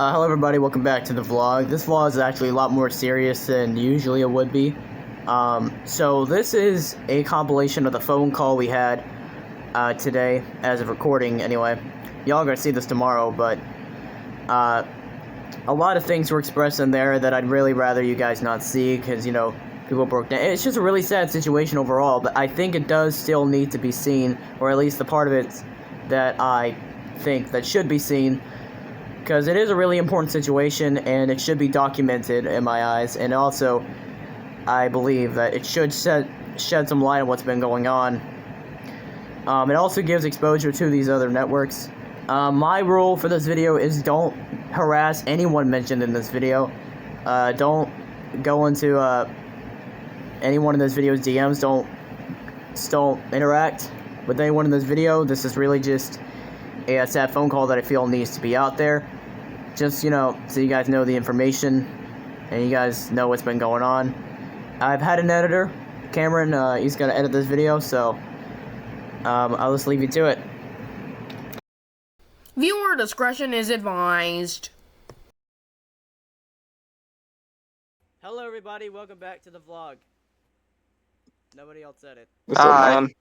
Hello everybody, welcome back to the vlog. This vlog is actually a lot more serious than usually it would be. So this is a compilation of the phone call we had today, as of recording anyway. Y'all gonna see this tomorrow, but a lot of things were expressed in there that I'd really rather you guys not see, because, you know, people broke down. It's just a really sad situation overall, but I think it does still need to be seen, or at least the part of it that I think that should be seen, because it is a really important situation, and it should be documented in my eyes, and also, I believe that it should shed some light on what's been going on. It also gives exposure to these other networks. My rule for this video is don't harass anyone mentioned in this video. Don't go into anyone in this video's DMs. Don't interact with anyone in this video. This is really just a sad phone call that I feel needs to be out there. Just, you know, so you guys know the information and you guys know what's been going on. I've had an editor, Cameron, he's gonna edit this video, so I'll just leave you to it. Viewer discretion is advised. Hello everybody, welcome back to the vlog. Nobody else said it. What's up, man?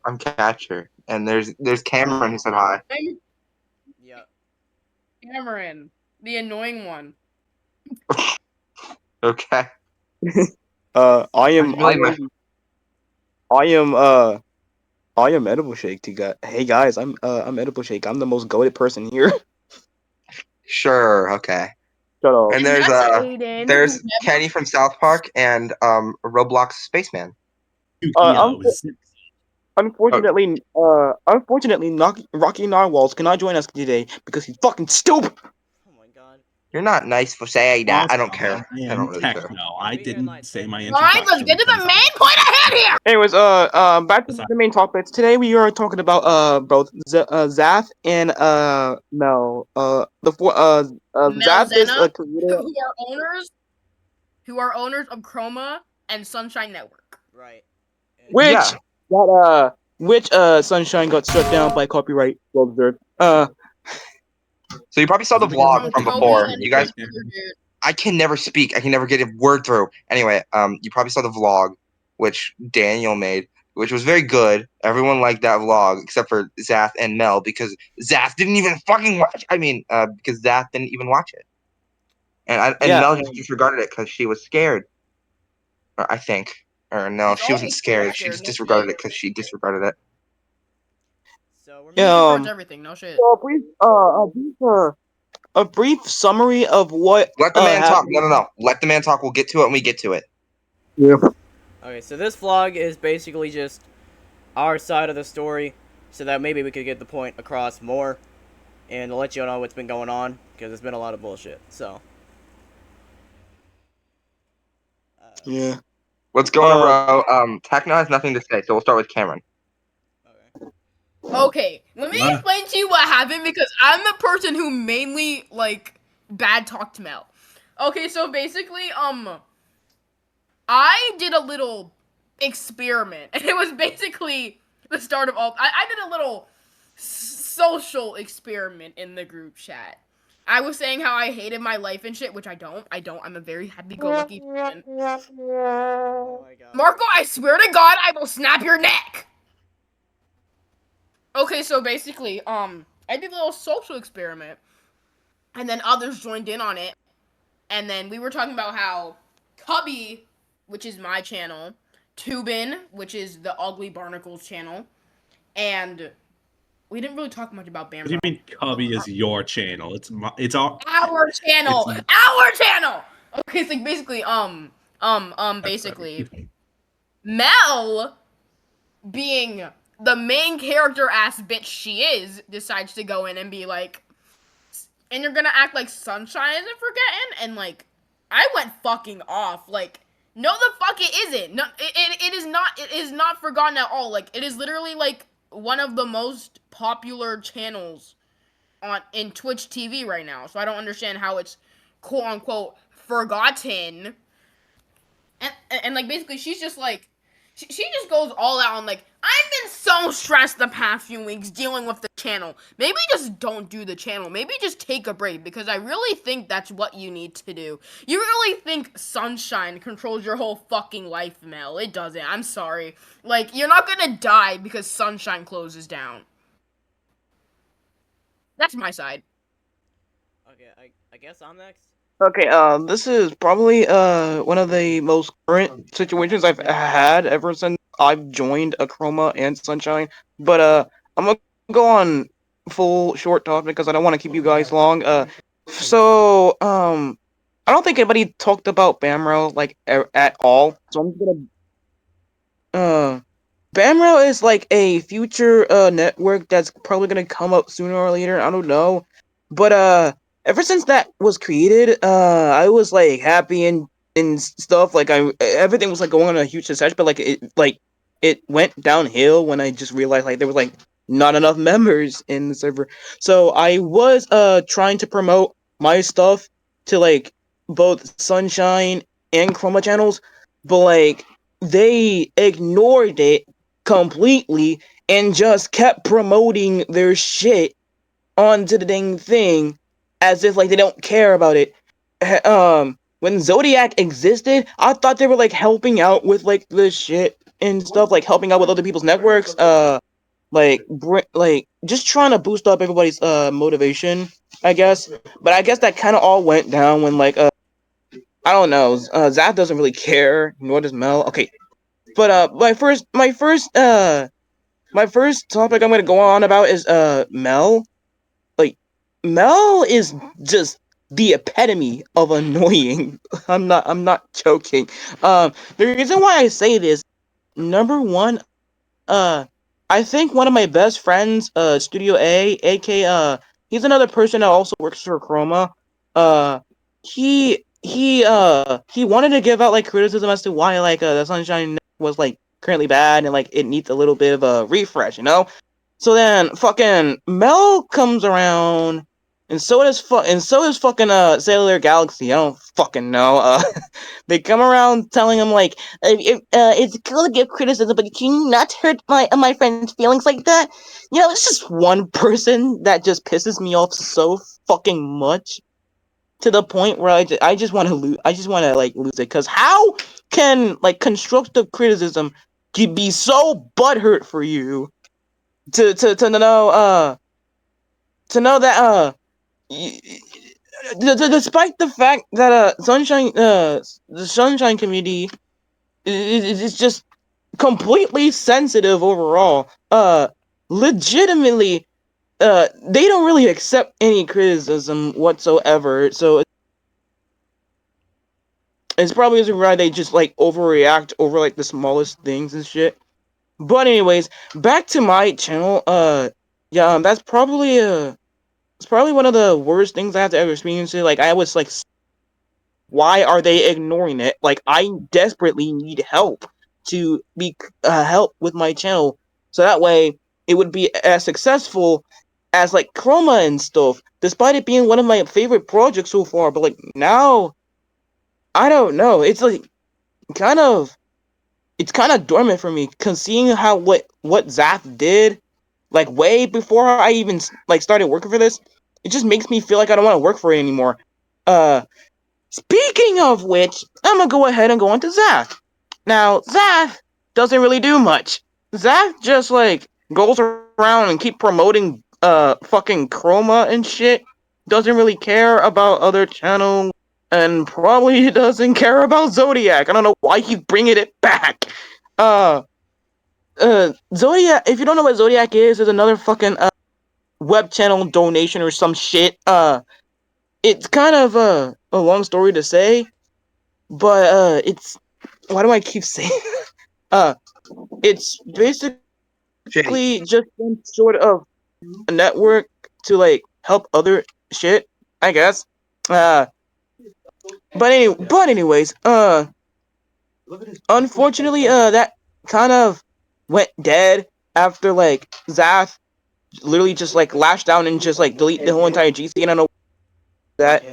I'm Catcher, and there's Cameron who said hi. Yeah. Cameron, the annoying one. Okay. I am Edible Shake. Hey guys, I'm Edible Shake. I'm the most goated person here. Sure. Okay. Shut up. And there's Kenny from South Park and Roblox Spaceman. Unfortunately, Rocky Narwhals cannot join us today because he's fucking stupid. Oh my god. You're not nice for saying that. I don't care. I don't really care. No, I didn't say my introduction. Alright, let's get to the main point ahead here! Anyways, back to the main topics. Today we are talking about both Zath and Mel. Zath is a creator who are owners of Chroma and Sunshine Network. Right. Which Sunshine got struck down by copyright. Well deserved. So you probably saw the vlog from before. You guys, I can never speak. I can never get a word through. Anyway, you probably saw the vlog, which Daniel made, which was very good. Everyone liked that vlog, except for Zath and Mel, because Zath didn't even fucking watch. Because Zath didn't even watch it, and Mel just disregarded it because she was scared. I think, or no, she wasn't scared. She just disregarded it because she disregarded it. So we're everything, no shit. A brief summary of what. Let the man talk. No. Let the man talk. We'll get to it when we get to it. Yeah. Okay, so this vlog is basically just our side of the story, so that maybe we could get the point across more, and to let you know what's been going on, because there's been a lot of bullshit. So. Yeah. Let's go in a row. Techno has nothing to say, so we'll start with Cameron. Okay, let me explain to you what happened, because I'm the person who mainly, like, bad talked Mel. Okay, so basically, I did a little experiment, and it was basically the start of all. I did a little social experiment in the group chat. I was saying how I hated my life and shit, which I don't. I'm a very happy-go-lucky person. Oh my god. Marco, I swear to God, I will snap your neck! Okay, so basically, I did a little social experiment, and then others joined in on it, and then we were talking about how Cubby, which is my channel, Tubin, which is the Ugly Barnacles channel, and we didn't really talk much about Bam. What do you mean Cubby is your channel? It's our channel! Our channel! Okay, so basically, basically, Mel, being the main character ass bitch she is, decides to go in and be like, and you're gonna act like Sunshine isn't forgetting? And like, I went fucking off. Like, no the fuck it isn't. No, it is not forgotten at all. Like, it is literally like one of the most popular channels in Twitch TV right now. So I don't understand how it's quote unquote forgotten. And like basically she's just like, she just goes all out on like, I've been so stressed the past few weeks dealing with the channel. Maybe just don't do the channel. Maybe just take a break, because I really think that's what you need to do. You really think Sunshine controls your whole fucking life, Mel. It doesn't. I'm sorry. Like, you're not gonna die because Sunshine closes down. That's my side. Okay, I guess I'm next. Okay, this is probably one of the most current situations I've had ever since I've joined Chroma and Sunshine. But I'm gonna go on full short topic because I don't want to keep you guys long. I don't think anybody talked about Bamro like at all. So I'm just gonna Bamro is like a future network that's probably gonna come up sooner or later. I don't know, but ever since that was created, I was like happy and stuff. Like everything was like going on a huge success, but it went downhill when I just realized like there was like not enough members in the server. So I was trying to promote my stuff to like both Sunshine and Chroma channels, but like they ignored it completely and just kept promoting their shit onto the dang thing as if like they don't care about it. When Zodiac existed, I thought they were like helping out with like the shit and stuff, like helping out with other people's networks, like just trying to boost up everybody's motivation, I guess. But I guess that kind of all went down when like I don't know, Zach doesn't really care, nor does Mel. Okay, but my first topic I'm gonna go on about is Mel. Like Mel is just the epitome of annoying. I'm not joking. The reason why I say this, number one, I think one of my best friends, Studio A, aka he's another person that also works for Chroma. Uh, he wanted to give out like criticism as to why like the Sunshine was like currently bad and like it needs a little bit of a refresh, you know. So then fucking Mel comes around, and so does fucking Cellular Galaxy. I don't fucking know. They come around telling him like it's cool to give criticism, but can you not hurt my friend's feelings like that? You know, it's just one person that just pisses me off so fucking much to the point where I just want to lose. I just want to like lose it. Cause how can like constructive criticism be so butthurt for you to know that despite the fact that the Sunshine community is just completely sensitive overall, legitimately they don't really accept any criticism whatsoever, so it's probably why they just like overreact over like the smallest things and shit. But anyways, back to my channel. Yeah, it's probably one of the worst things I have to ever experience. Like I was like, why are they ignoring it? Like I desperately need help to be help with my channel, so that way it would be as successful as like Chroma and stuff. Despite it being one of my favorite projects so far, but like now, I don't know. It's like kind of it's kind of dormant for me, cause seeing how what Zaph did, like way before I even like started working for this, it just makes me feel like I don't want to work for it anymore. Uh, Speaking of which, I'm gonna go ahead and go on to Zaph. Now, Zaph doesn't really do much. Zaph just like goes around and keep promoting fucking Chroma and shit. Doesn't really care about other channels, and probably doesn't care about Zodiac. I don't know why he's bringing it back. Uh, Zodiac. If you don't know what Zodiac is another fucking web channel donation or some shit. It's kind of a long story to say, but it's why do I keep saying? uh, it's basically just some sort of a network to like help other shit, I guess. But anyways, unfortunately, that kind of went dead after like Zath literally just like lashed out and just like delete the whole entire GC. And I don't know that,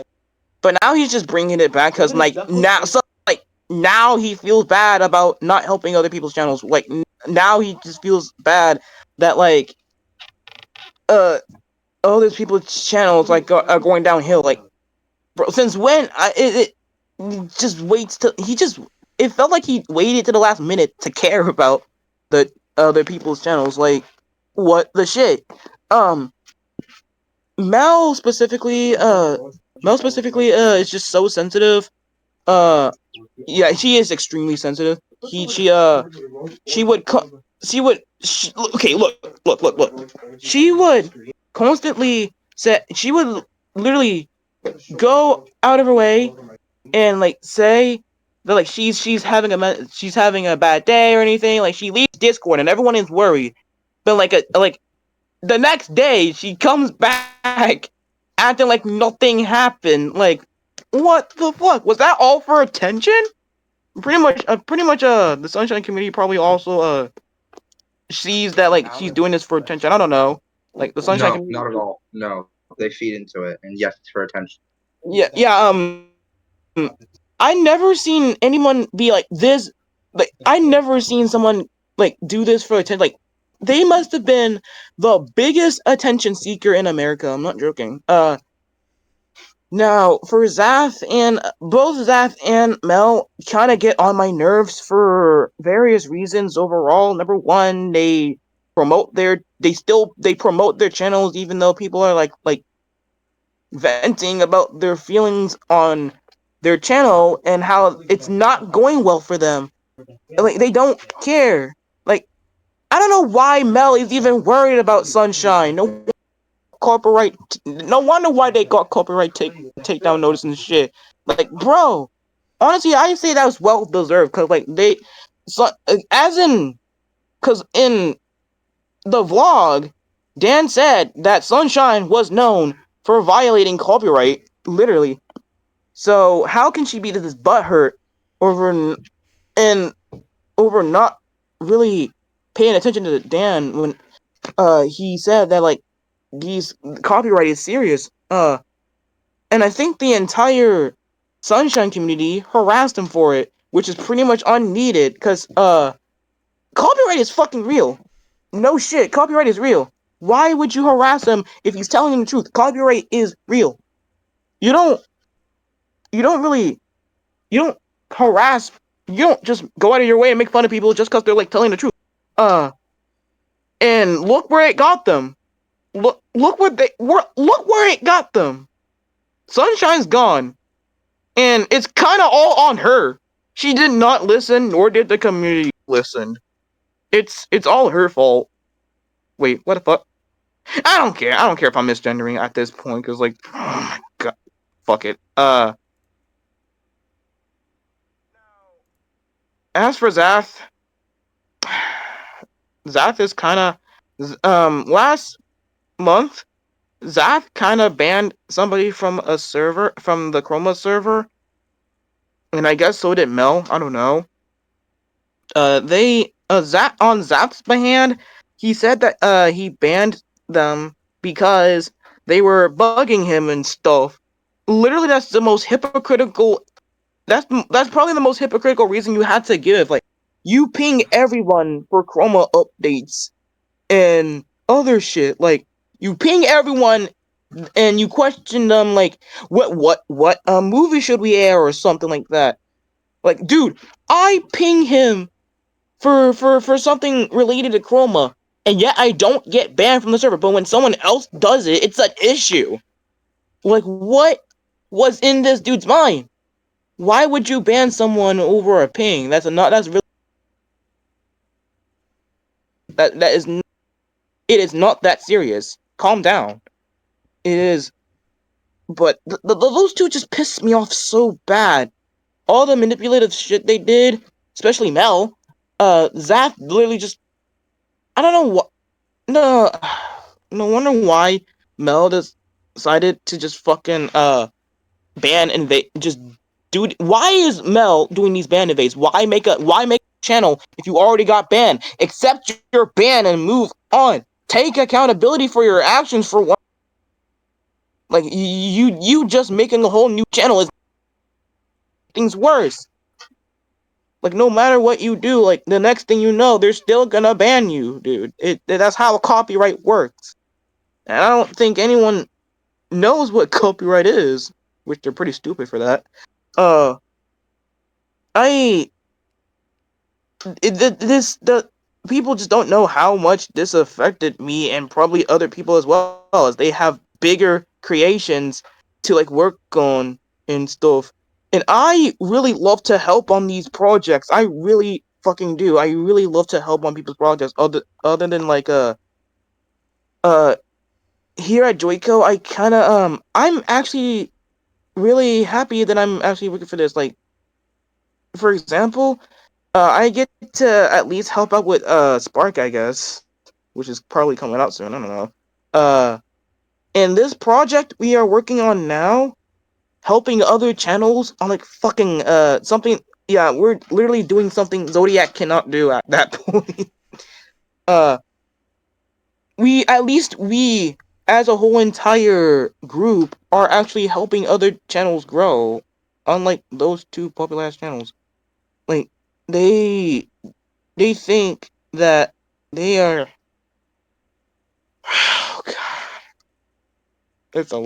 but now he's just bringing it back because like now, so like now he feels bad about not helping other people's channels. Like now he just feels bad that like all these people's channels like are going downhill. Like, bro, since when? It just waits till he just. It felt like he waited to the last minute to care about the other people's channels. Like, what the shit? Um, Mel specifically, is just so sensitive. Yeah, she is extremely sensitive. She would okay, look. She would constantly she would literally go out of her way and like say that like she's having a bad day or anything. Like she leaves Discord and everyone is worried. But like the next day she comes back acting like nothing happened. Like, what the fuck? Was that all for attention? The Sunshine community probably also sees that like she's doing this for attention. I don't know. Like the Sunshine No, community. not at all. No, they feed into it, and yes, it's for attention. Yeah. I never seen anyone be like this. Like I never seen someone like do this for attention. Like they must have been the biggest attention seeker in America. I'm not joking. Now for Zath and both Zath and Mel kind of get on my nerves for various reasons. Overall, number one, they promote their channels even though people are like venting about their feelings on their channel and how it's not going well for them. Like they don't care. Like I don't know why Mel is even worried about Sunshine. No wonder why they got copyright takedown notice and shit. Like, bro, honestly, I say that was well deserved because like because in the vlog, Dan said that Sunshine was known for violating copyright, literally. So how can she be this butthurt over and over not really paying attention to Dan when he said that like these copyright is serious. And I think the entire Sunshine community harassed him for it, which is pretty much unneeded because copyright is fucking real. No shit, copyright is real. Why would you harass him if he's telling the truth? Copyright is real. You don't you don't really you don't harass you don't just go out of your way and make fun of people just because they're like telling the truth. And look where it got them. Look where it got them. Sunshine's gone. And it's kind of all on her. She did not listen, nor did the community listen. It's all her fault. Wait, what the fuck? I don't care. I don't care if I'm misgendering at this point, because, like, oh my god. Fuck it. As for Zath, Zath is kind of, last month, Zath kind of banned somebody from a server, from the Chroma server, and I guess so did Mel. I don't know. On Zath's behalf, he said that he banned them because they were bugging him and stuff. Literally, that's the most hypocritical. That's probably the most hypocritical reason you had to give. Like, you ping everyone for Chroma updates and other shit. Like, you ping everyone and you question them like, what movie should we air or something like that. Like, dude, I ping him for something related to Chroma, and yet I don't get banned from the server. But when someone else does it, it's an issue. Like, what was in this dude's mind? Why would you ban someone over a ping? That's really that is it is not that serious. Calm down. It is, but those two just pissed me off so bad. All the manipulative shit they did, especially Mel. Zath literally just, I don't know what. No, no wonder why Mel decided to just fucking ban invade. Just dude, why is Mel doing these ban invades? Why make a channel if you already got banned? Accept your ban and move on. Take accountability for your actions for one. Like you just making a whole new channel is things worse. Like, no matter what you do, like, the next thing you know, they're still gonna ban you, dude. That's how copyright works. And I don't think anyone knows what copyright is, which they're pretty stupid for that. The people just don't know how much this affected me and probably other people as well, as they have bigger creations to like work on and stuff. And I really love to help on these projects. I really fucking do. I really love to help on people's projects. Other than like uh here at Joico, I kind of I'm actually really happy that I'm actually working for this. Like, for example, I get to at least help out with Spark, I guess, which is probably coming out soon. I don't know. And this project we are working on now, helping other channels on like fucking something. Yeah, we're literally doing something Zodiac cannot do at that point. uh, we as a whole entire group are actually helping other channels grow, unlike those two popular ass channels. Like, they they think that they are. Oh god, it's a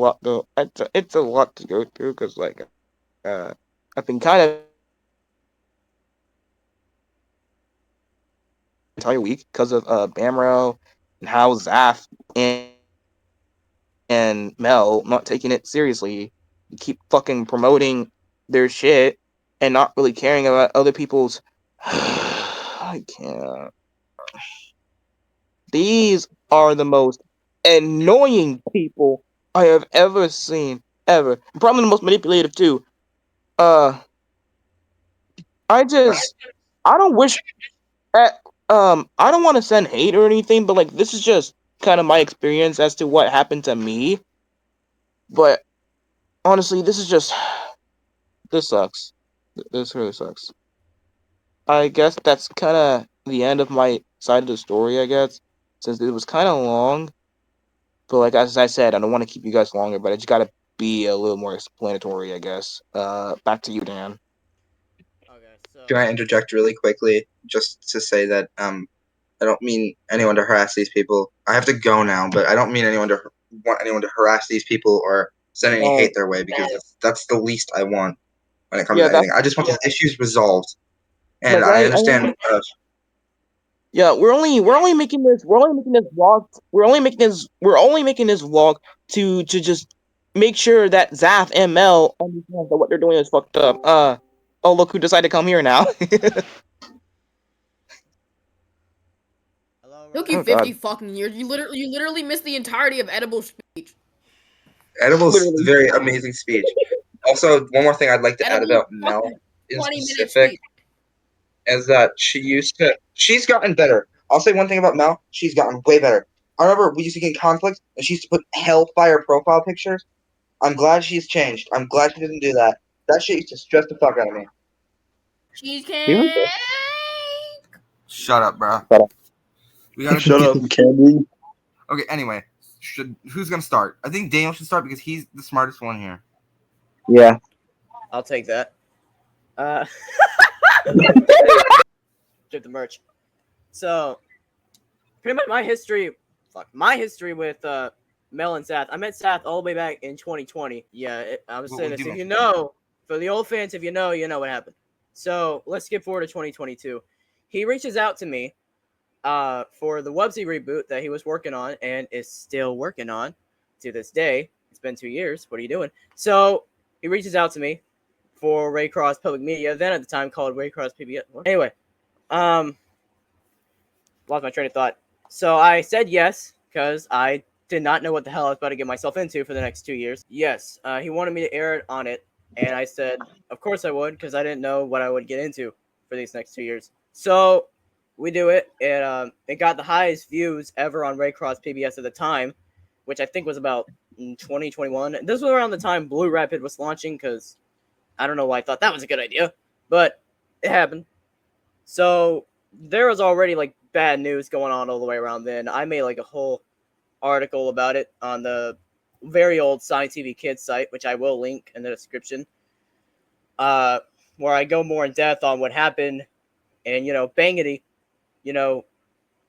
lot to go through because like I've been kind of entire week because of Bamro and how Zaf and Mel not taking it seriously, keep fucking promoting their shit and not really caring about other people's. I can't. These are the most annoying people I have ever seen, ever. Probably the most manipulative too. Uh, I just, I don't wish, at, I don't want to send hate or anything, but like this is just kind of my experience as to what happened to me. But honestly, this is just, this sucks. This really sucks. I guess that's kind of the end of my side of the story, I guess, since it was kind of long. But like as I said, I don't want to keep you guys longer, but I just gotta be a little more explanatory, I guess. Back to you, Dan. Okay, so Can I interject really quickly just to say that I don't mean anyone to harass these people. I have to go now, but I don't mean want anyone to harass these people or send any hate their way because that's the least I want when it comes Yeah, to anything. I just want the issues resolved, and like I understand. yeah, we're only making this vlog. We're only making this vlog to just make sure that Zaf and Mel understand that what they're doing is fucked up. Oh, look who decided to come here now. hello, Took everyone. you Oh 50 god, fucking years. You literally missed the entirety of Edible speech. Edible's literally. very amazing speech. Also, one more thing I'd like to add Edible's about Mel fucking in 20-minute specific speech. is that she's gotten better. I'll say one thing about Mel, she's gotten way better. I remember we used to get in conflict and she used to put hellfire profile pictures. I'm glad she's changed. I'm glad she didn't do that. That shit used to stress the fuck out of me. Cheesecake. Shut up, bro. We gotta Shut get up. some candy. Okay, anyway, who's gonna start? I think Daniel should start because he's the smartest one here. Yeah. I'll take that. Get the merch. So, pretty much my history with Mel and Seth. I met Seth all the way back in 2020. Yeah, I was saying this. If you know, for the old fans, if you know what happened. So let's skip forward to 2022. He reaches out to me for the Wubsy reboot that he was working on and is still working on to this day. It's been 2 years. What are you doing? So he reaches out to me for Raycross Public Media, then at the time called Raycross PBS. Anyway, lost my train of thought. So I said yes because I did not know what the hell I was about to get myself into for the next 2 years. Yes, he wanted me to air it on it, and I said, of course I would, because I didn't know what I would get into for these next 2 years. So we do it. It got the highest views ever on Raycross PBS at the time, which I think was about 2021. This was around the time Blue Rapid was launching, because I don't know why I thought that was a good idea, but it happened. So there was already like bad news going on all the way around then. I made like a whole article about it on the very old Science TV Kids site, which I will link in the description, where I go more in depth on what happened And, you know, Bangity, you know,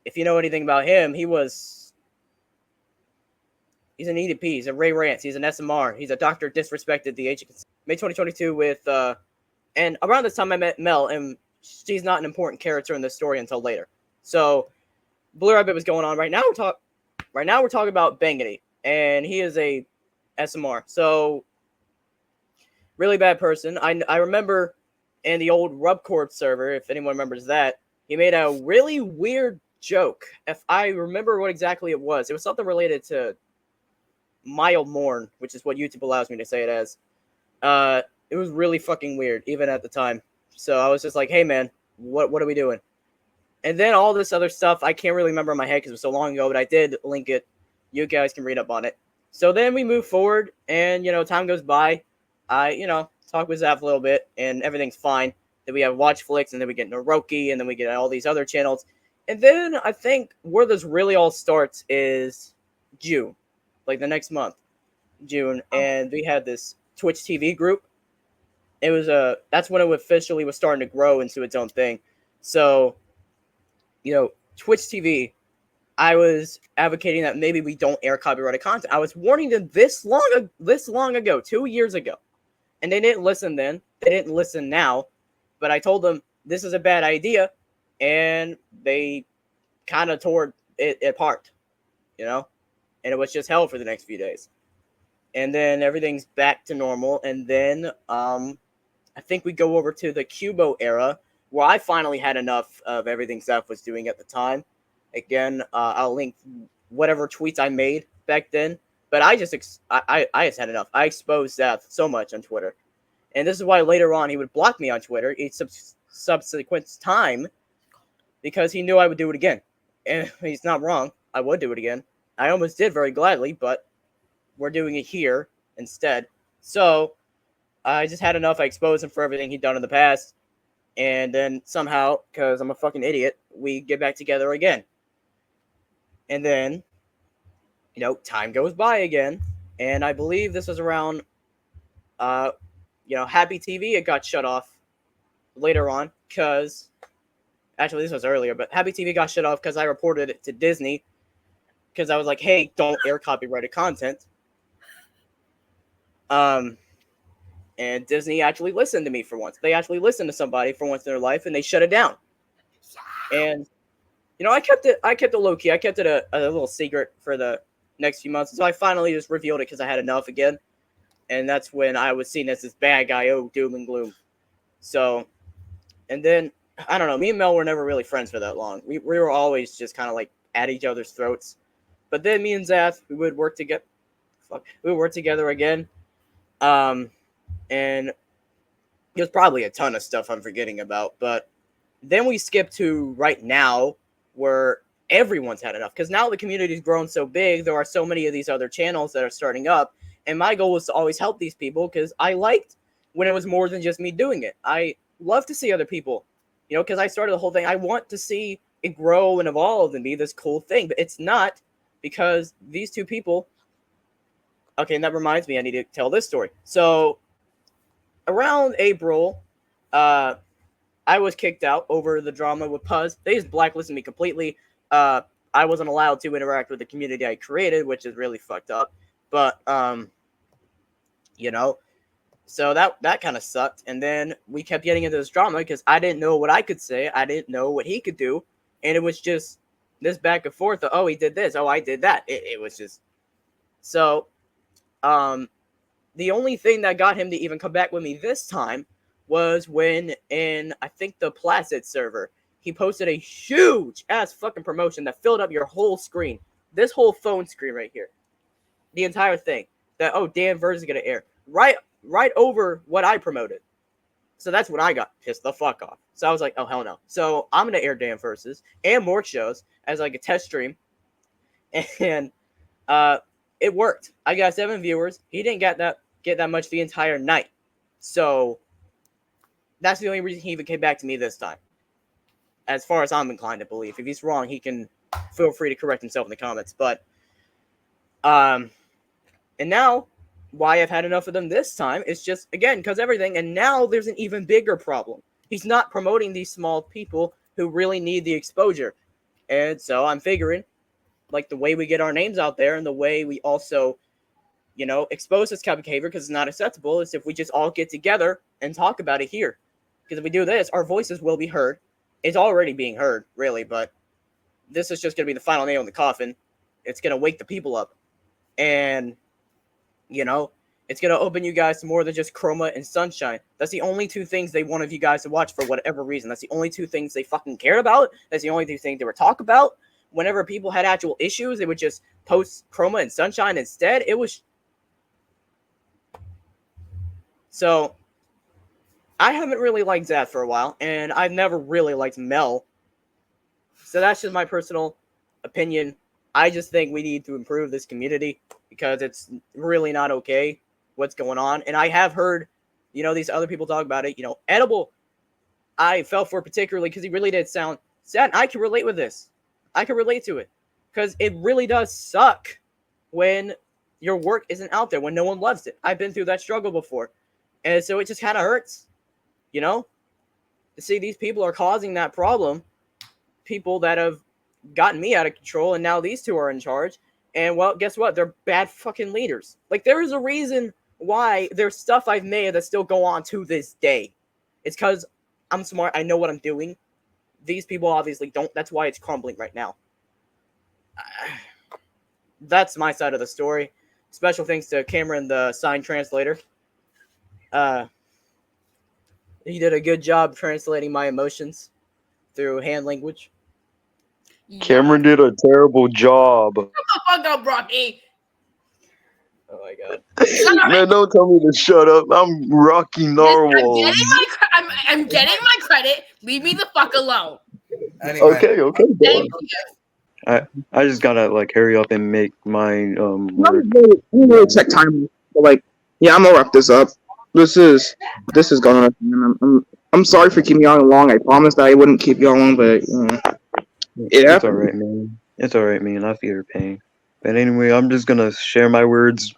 if you know anything about him, he's an EDP, he's a Ray Rance, he's an SMR, he's a Doctor Disrespected the Age of May 2022 with, and around this time I met Mel, and she's not an important character in this story until later. So, Blue Rabbit was going on. Right now we're talking about Bangity, and he is a SMR. So, really bad person. I remember in the old Rubcorp server, if anyone remembers that, he made a really weird joke. If I remember what exactly it was something related to Mild Morn, which is what YouTube allows me to say it as. It was really fucking weird, even at the time. So I was just like, hey man, what are we doing? And then all this other stuff, I can't really remember in my head because it was so long ago, but I did link it. You guys can read up on it. So then we move forward, and, you know, time goes by. I, you know, talk with Zaf a little bit, and everything's fine. Then we have Watch Flicks, and then we get Naroki, and then we get all these other channels. And then I think where this really all starts is June, like the next month, June. And we had this Twitch TV group. It was that's when it officially was starting to grow into its own thing. So, you know, Twitch TV, I was advocating that maybe we don't air copyrighted content. I was warning them this long ago, 2 years ago. And they didn't listen then. They didn't listen now. But I told them this is a bad idea. And they kind of tore it apart, you know? And it was just hell for the next few days. And then everything's back to normal. And then I think we go over to the Cubo era, where I finally had enough of everything Zeph was doing at the time. Again, I'll link whatever tweets I made back then. But I just had enough. I exposed Zeph so much on Twitter. And this is why later on he would block me on Twitter each subsequent time, because he knew I would do it again. And he's not wrong. I would do it again. I almost did very gladly, but we're doing it here instead. So I just had enough. I exposed him for everything he'd done in the past. And then somehow, because I'm a fucking idiot, we get back together again. And then, you know, time goes by again. And I believe this was around, you know, Happy TV. It got shut off later on because, actually, this was earlier, but Happy TV got shut off because I reported it to Disney because I was like, hey, don't air copyrighted content. And Disney actually listened to me for once. They actually listened to somebody for once in their life, and they shut it down. And, you know, I kept it low key. I kept it a little secret for the next few months. So I finally just revealed it because I had enough again. And that's when I was seen as this bad guy, doom and gloom. So, and then, I don't know, me and Mel were never really friends for that long. We were always just kind of like at each other's throats. But then me and Zath, we would work together. We would work together again. And there's probably a ton of stuff I'm forgetting about, but then we skip to right now where everyone's had enough, because now the community's grown so big. There are so many of these other channels that are starting up, and my goal was to always help these people because I liked when it was more than just me doing it. I love to see other people, you know, because I started the whole thing. I want to see it grow and evolve and be this cool thing, but it's not, because these two people. Okay, and that reminds me, I need to tell this story. So around April, I was kicked out over the drama with Puzz. They just blacklisted me completely. I wasn't allowed to interact with the community I created, which is really fucked up. But, you know, so that kind of sucked. And then we kept getting into this drama because I didn't know what I could say. I didn't know what he could do. And it was just this back and forth of, oh, he did this. Oh, I did that. It was just... So, the only thing that got him to even come back with me this time was when in, I think, the Placid server, he posted a huge ass fucking promotion that filled up your whole screen. This whole phone screen right here. The entire thing. That, oh, Dan Verse is going to air. Right over what I promoted. So that's when I got pissed the fuck off. So I was like, oh, hell no. So I'm going to air Dan Versus and more shows as like a test stream. And, it worked. I got 7 viewers. He didn't get that much the entire night. So that's the only reason he even came back to me this time. As far as I'm inclined to believe. If he's wrong, he can feel free to correct himself in the comments. But and now why I've had enough of them this time is just, again, because everything, and now there's an even bigger problem. he's not promoting these small people who really need the exposure. And so I'm figuring, like, the way we get our names out there and the way we also, expose this kind of behavior because it's not acceptable is if we just all get together and talk about it here. Because if we do this, our voices will be heard. It's already being heard, really, but this is just going to be the final nail in the coffin. It's going to wake the people up. And, it's going to open you guys to more than just Chroma and Sunshine. That's the only two things they wanted you guys to watch for whatever reason. That's the only two things they fucking cared about. That's the only two things they were talking about. Whenever people had actual issues, they would just post Chroma and Sunshine instead. It was... So, I haven't really liked Zad for a while, and I've never really liked Mel. So that's just my personal opinion. I just think we need to improve this community because it's really not okay what's going on. And I have heard, these other people talk about it. Edible, I felt for particularly because he really did sound sad. I can relate with this. I can relate to it because it really does suck when your work isn't out there, when no one loves it. I've been through that struggle before. And so it just kind of hurts, to see these people are causing that problem. People that have gotten me out of control, and now these two are in charge. And, well, guess what? They're bad fucking leaders. Like, there is a reason why there's stuff I've made that still go on to this day. It's because I'm smart. I know what I'm doing. These people obviously don't. That's why it's crumbling right now. That's my side of the story. Special thanks to Cameron, the sign translator. He did a good job translating my emotions through hand language. Cameron did a terrible job. Shut the fuck up, Rocky. Oh my god. Man, don't tell me to shut up. I'm Rocky Narwhal. I'm getting my credit. Leave me the fuck alone. Anyway, Okay. Thank you. I just gotta hurry up and make my work. I'm really check time. But yeah, I'm gonna wrap this up. This is going on. I'm sorry for keeping y'all long. I promised that I wouldn't keep y'all long, but It's alright, man. It's alright, man. I feel your pain. But anyway, I'm just gonna share my words,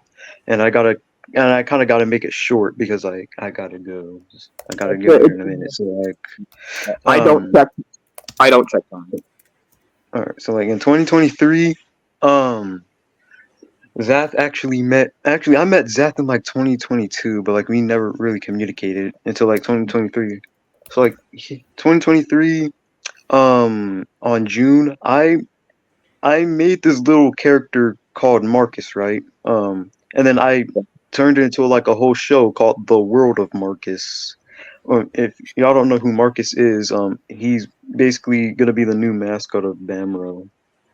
and I kind of gotta make it short because I gotta go. I gotta go here in a minute. So I don't check time. All right. So in 2023, Zath I met Zath in 2022, but we never really communicated until 2023. So 2023, on June, I made this little character called Marcus, right? And then I turned it into a whole show called The World of Marcus. If y'all don't know who Marcus is, he's basically gonna be the new mascot of Bamro.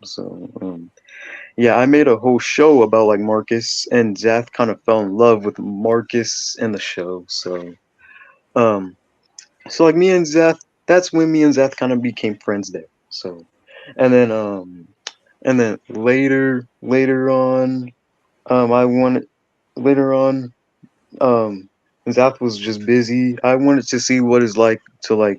So, yeah, I made a whole show about Marcus, and Zath kind of fell in love with Marcus in the show. So, me and Zath, that's when me and Zath kind of became friends there. So, and then later on, Zath was just busy. I wanted to see what it's like to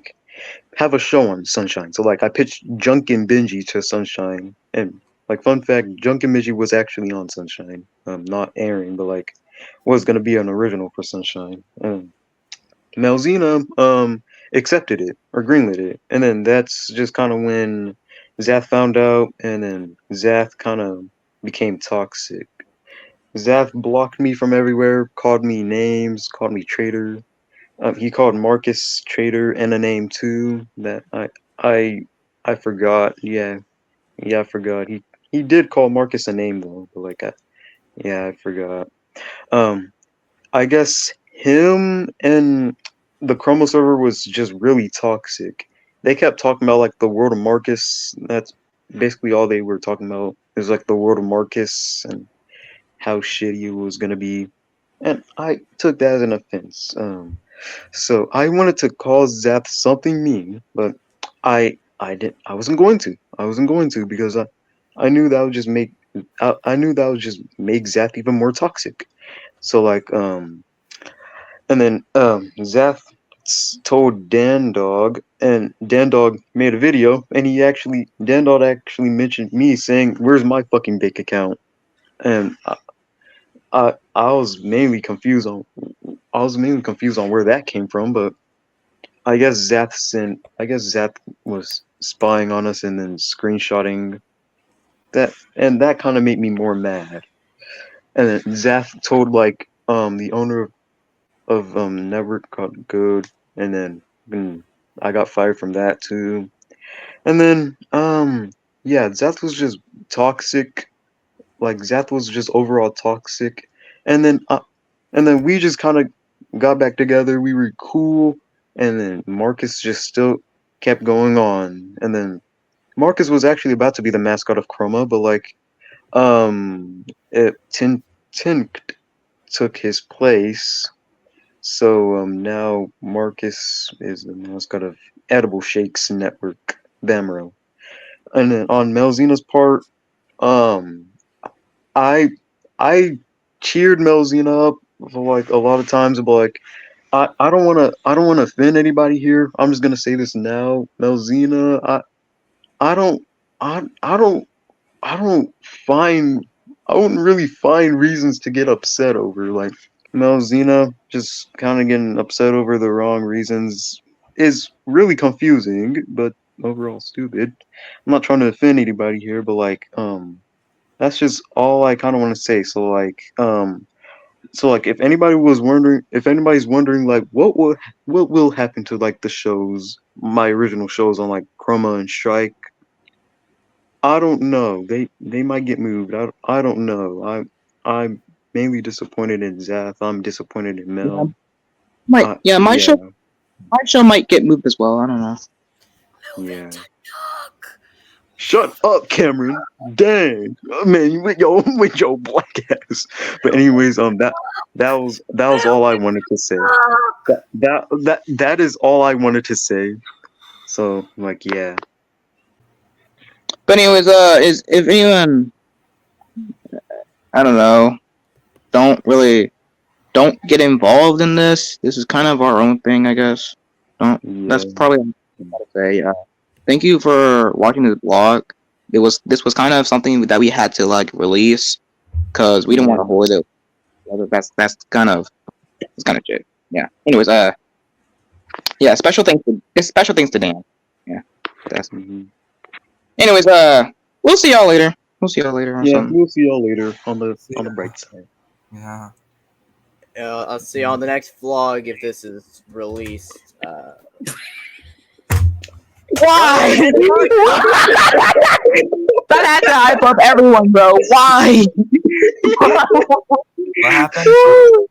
have a show on Sunshine. So I pitched Junk and Benji to Sunshine, and fun fact, Junk and Benji was actually on Sunshine, not airing, but was gonna be an original for Sunshine. Malzina accepted it or greenlit it, and then that's just kind of when Zath found out, and then Zath kind of became toxic. Zath blocked me from everywhere, called me names, called me traitor. He called Marcus traitor and a name too that I forgot. Yeah, I forgot. He did call Marcus a name though, but I forgot. I guess him and the Chroma server was just really toxic. They kept talking about the world of Marcus. That's basically all they were talking about. It was the world of Marcus and how shitty it was gonna be, and I took that as an offense. So I wanted to call Zath something mean, but I wasn't going to. I wasn't going to because I knew that would just make Zath even more toxic. So and then Zath told Dan Dog, and Dan Dog made a video, and Dan Dog actually mentioned me saying, "Where's my fucking bank account?" And I was mainly confused on where that came from, but I guess Zath was spying on us and then screenshotting that, and that kind of made me more mad. And then Zath told like the owner of network called Good, and then I got fired from that too. And then yeah, Zath was just toxic. Like Zath was just overall toxic. And then we just kind of got back together. We were cool, and then Marcus just still kept going on. And then Marcus was actually about to be the mascot of Chroma, but like Tink took his place. So now Marcus is the mascot of Edible Shakes Network, Bamro. And then on Melzina's part, um, I I cheered Melzina up for like a lot of times, but like I don't wanna offend anybody here. I'm just gonna say this now, Melzina. I don't I don't I don't find I wouldn't really find reasons to get upset over. Like Melzina just kind of getting upset over the wrong reasons is really confusing, but overall stupid. I'm not trying to offend anybody here, but like that's just all I kind of want to say. So like if anybody's wondering like what will happen to like the shows, my original shows on like Chroma and Strike, I don't know. They might get moved. I don't know. I'm mainly disappointed in Zath. I'm disappointed in Yeah, Mel. my Yeah, show might get moved as well. I don't know. yeah. Shut up, Cameron. Dang, oh, man, you with your black ass. But anyways, that was all I wanted to say. That is all I wanted to say. So like, yeah. But anyways, is if anyone, I don't know, don't get involved in this. This is kind of our own thing, I guess. Don't. That's Yeah. probably what I'm about to say. Thank you for watching this vlog. This was kind of something that we had to like release because we didn't want to hold it. That's kind of shit. Yeah. Anyways, yeah. Special thanks to Dan. Yeah. That's. Mhm. Anyways, we'll see y'all later. We'll see y'all later on Yeah, something. we'll see y'all later on the bright side. Yeah. I'll see you on the next vlog if this is released. Why? That had to hype up everyone, bro. Why? What happened?